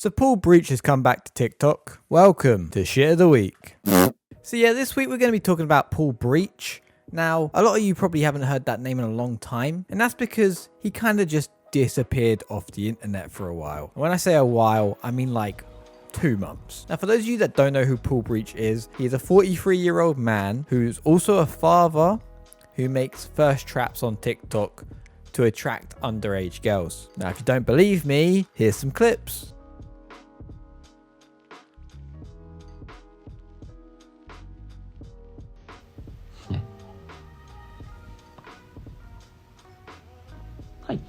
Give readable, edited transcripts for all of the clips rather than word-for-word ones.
So Paul Breach has come back to TikTok. Welcome to Shit of the Week. So yeah, this week we're going to be talking about Paul Breach. Now, a lot of you probably haven't heard that name in a long time, and that's because he kind of just disappeared off the internet for a while. When I say a while, I mean like 2 months. Now, for those of you that don't know who Paul Breach is, he's a 43-year-old man who's also a father who makes thirst traps on TikTok to attract underage girls. Now, if you don't believe me, here's some clips. Hi.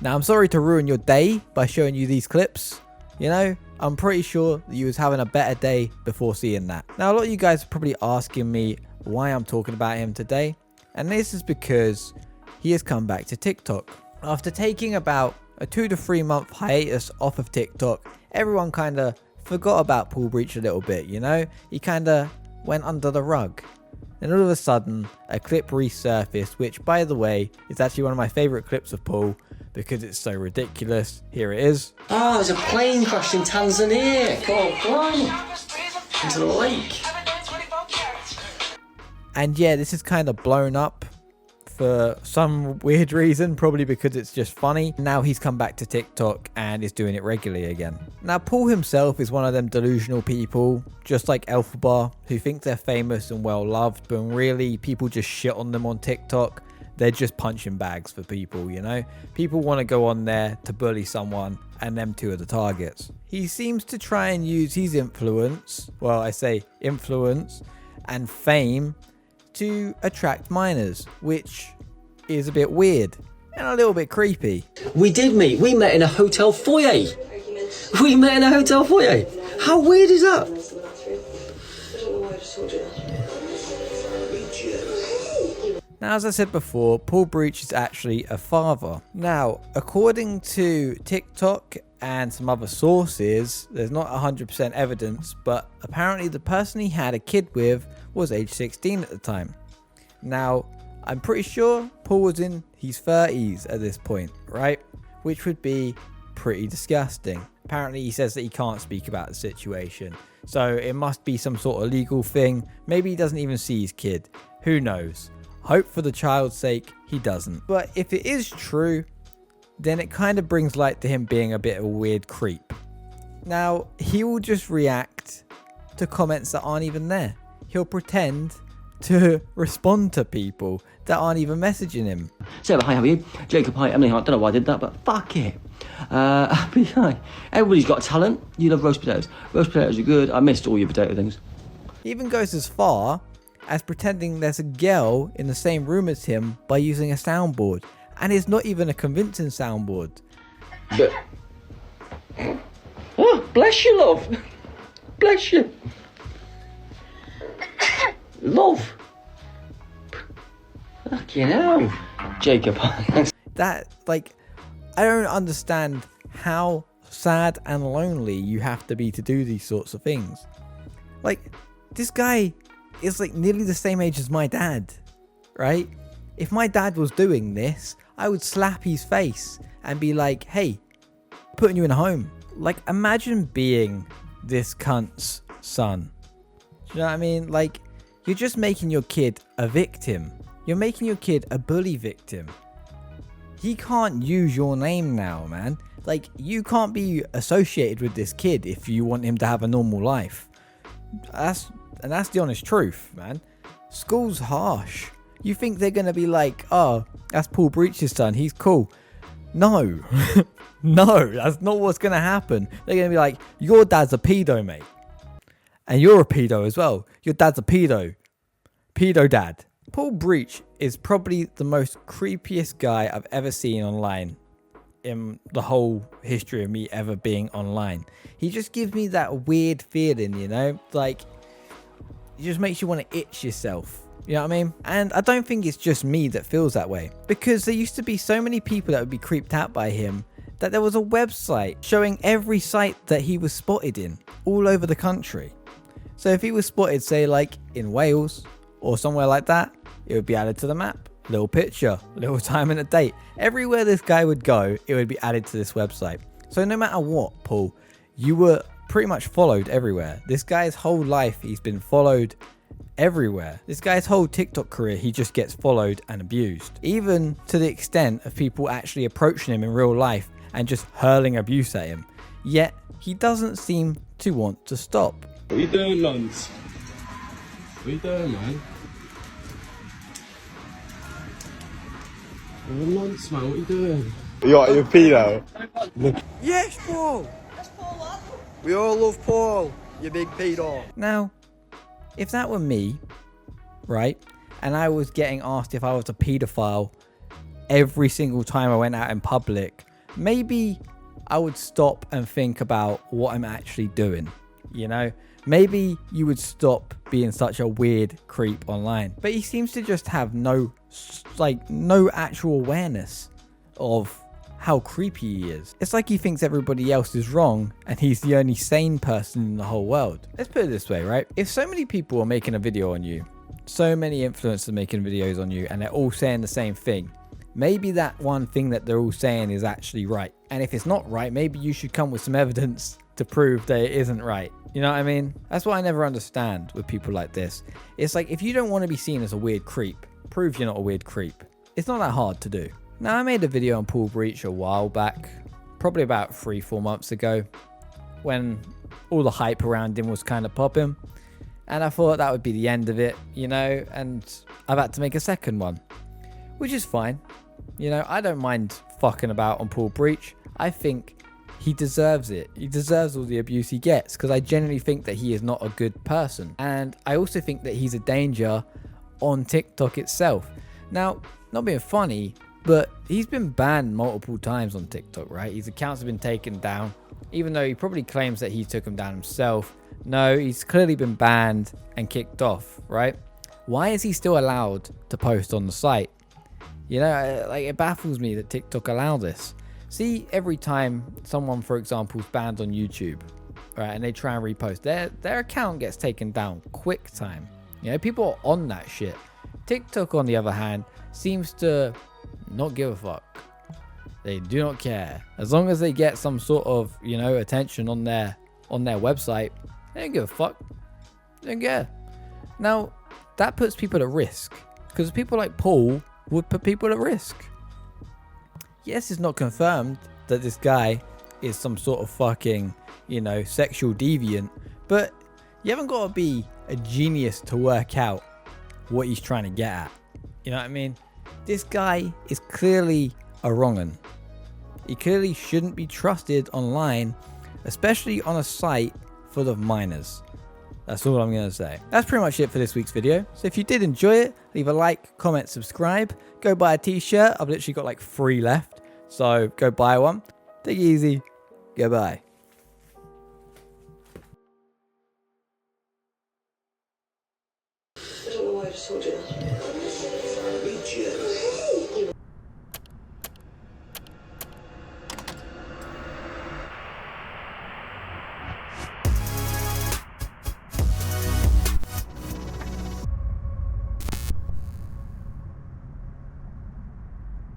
Now, I'm sorry to ruin your day by showing you these clips. You know, I'm pretty sure that you was having a better day before seeing that. Now, a lot of you guys are probably asking me why I'm talking about him today. And this is because he has come back to TikTok. After taking about a 2 to 3 month hiatus off of TikTok, everyone kind of forgot about Paul Breach a little bit, you know? He kind of went under the rug. And all of a sudden, a clip resurfaced, which, by the way, is actually one of my favourite clips of Paul because it's so ridiculous. Here it is. Oh, there's a plane crash in Tanzania. Come on. Into the lake. And yeah, this is kind of blown up for some weird reason, probably because it's just funny. Now he's come back to TikTok and is doing it regularly again. Now, Paul himself is one of them delusional people, just like Elphaba, who think they're famous and well loved, but really people just shit on them on TikTok. They're just punching bags for people, you know? People want to go on there to bully someone, and them two are the targets. He seems to try and use his influence, well, I say influence, and fame to attract minors, which is a bit weird and a little bit creepy. We did meet. We met in a hotel foyer. We met in a hotel foyer. How weird is that? Now, as I said before, Paul Breach is actually a father. Now, according to TikTok and some other sources, there's not 100% evidence, but apparently the person he had a kid with was age 16 at the time. Now, I'm pretty sure Paul was in his 30s at this point, right? Which would be pretty disgusting. Apparently he says that he can't speak about the situation, so it must be some sort of legal thing. Maybe he doesn't even see his kid. Who knows? Hope for the child's sake he doesn't. But if it is true, then it kind of brings light to him being a bit of a weird creep. Now, he will just react to comments that aren't even there. He'll pretend to respond to people that aren't even messaging him. Sarah, hi, how are you? Jacob, hi, Emily, hi. I don't know why I did that, but fuck it. Hi. Everybody's got a talent. You love roast potatoes. Roast potatoes are good. I missed all your potato things. He even goes as far as pretending there's a girl in the same room as him by using a soundboard. And it's not even a convincing soundboard. But... Oh, bless you, love. Bless you. Love. Fucking hell. Jacob. That, like, I don't understand how sad and lonely you have to be to do these sorts of things. Like, this guy is like nearly the same age as my dad, right? If my dad was doing this, I would slap his face and be like, hey, putting you in a home. Like, imagine being this cunt's son. Do you know what I mean? Like, you're just making your kid a victim. You're making your kid a bully victim. He can't use your name now, man. Like, you can't be associated with this kid if you want him to have a normal life. That's the honest truth, man. School's harsh. You think they're going to be like, oh, that's Paul Breach's son, he's cool. No. No, that's not what's going to happen. They're going to be like, your dad's a pedo, mate. And you're a pedo as well. Your dad's a pedo. Pedo dad. Paul Breach is probably the most creepiest guy I've ever seen online in the whole history of me ever being online. He just gives me that weird feeling, you know? Like, it just makes you want to itch yourself. You know what I mean? And I don't think it's just me that feels that way. Because there used to be so many people that would be creeped out by him that there was a website showing every site that he was spotted in all over the country. So if he was spotted, say, like in Wales or somewhere like that, it would be added to the map. Little picture, little time and a date. Everywhere this guy would go, it would be added to this website. So no matter what, Paul, you were pretty much followed everywhere. This guy's whole life, he's been followed everywhere. This guy's whole TikTok career, he just gets followed and abused. Even to the extent of people actually approaching him in real life and just hurling abuse at him. Yet, he doesn't seem to want to stop. What are you doing, Lons? What are you doing, man? Oh, Lons, man, what are you doing? You pedo? Yes, Paul! We all love Paul, you big pedo. Now, if that were me, right, and I was getting asked if I was a paedophile every single time I went out in public, maybe I would stop and think about what I'm actually doing, you know? Maybe you would stop being such a weird creep online. But he seems to just have no actual awareness of how creepy he is. It's like he thinks everybody else is wrong and he's the only sane person in the whole world. Let's put it this way, right? If so many people are making a video on you, so many influencers making videos on you, and they're all saying the same thing, maybe that one thing that they're all saying is actually right. And if it's not right, maybe you should come with some evidence to prove that it isn't right. You know what I mean? That's what I never understand with people like this. It's like, if you don't want to be seen as a weird creep, prove you're not a weird creep. It's not that hard to do. Now, I made a video on Paul Breach a while back, probably about 3-4 months ago, when all the hype around him was kind of popping. And I thought that would be the end of it, you know, and I've had to make a second one, which is fine. You know, I don't mind fucking about on Paul Breach. I think he deserves it. He deserves all the abuse he gets, because I genuinely think that he is not a good person. And I also think that he's a danger on TikTok itself. Now, not being funny, but he's been banned multiple times on TikTok, right? His accounts have been taken down, even though he probably claims that he took them down himself. No, he's clearly been banned and kicked off, right? Why is he still allowed to post on the site? You know, like, it baffles me that TikTok allow this. See, every time someone, for example, is banned on YouTube, right, and they try and repost, their account gets taken down quick time. You know, people are on that shit. TikTok, on the other hand, seems to not give a fuck. They do not care. As long as they get some sort of, you know, attention on their website, they don't give a fuck. They don't care. Now, that puts people at risk, because people like Paul would put people at risk. Yes, it's not confirmed that this guy is some sort of fucking, you know, sexual deviant, but you haven't got to be a genius to work out what he's trying to get at. You know what I mean? This guy is clearly a wrong'un. He clearly shouldn't be trusted online, especially on a site full of minors. That's all I'm going to say. That's pretty much it for this week's video. So if you did enjoy it, leave a like, comment, subscribe. Go buy a t-shirt. I've literally got like 3 left. So go buy one. Take it easy. Goodbye.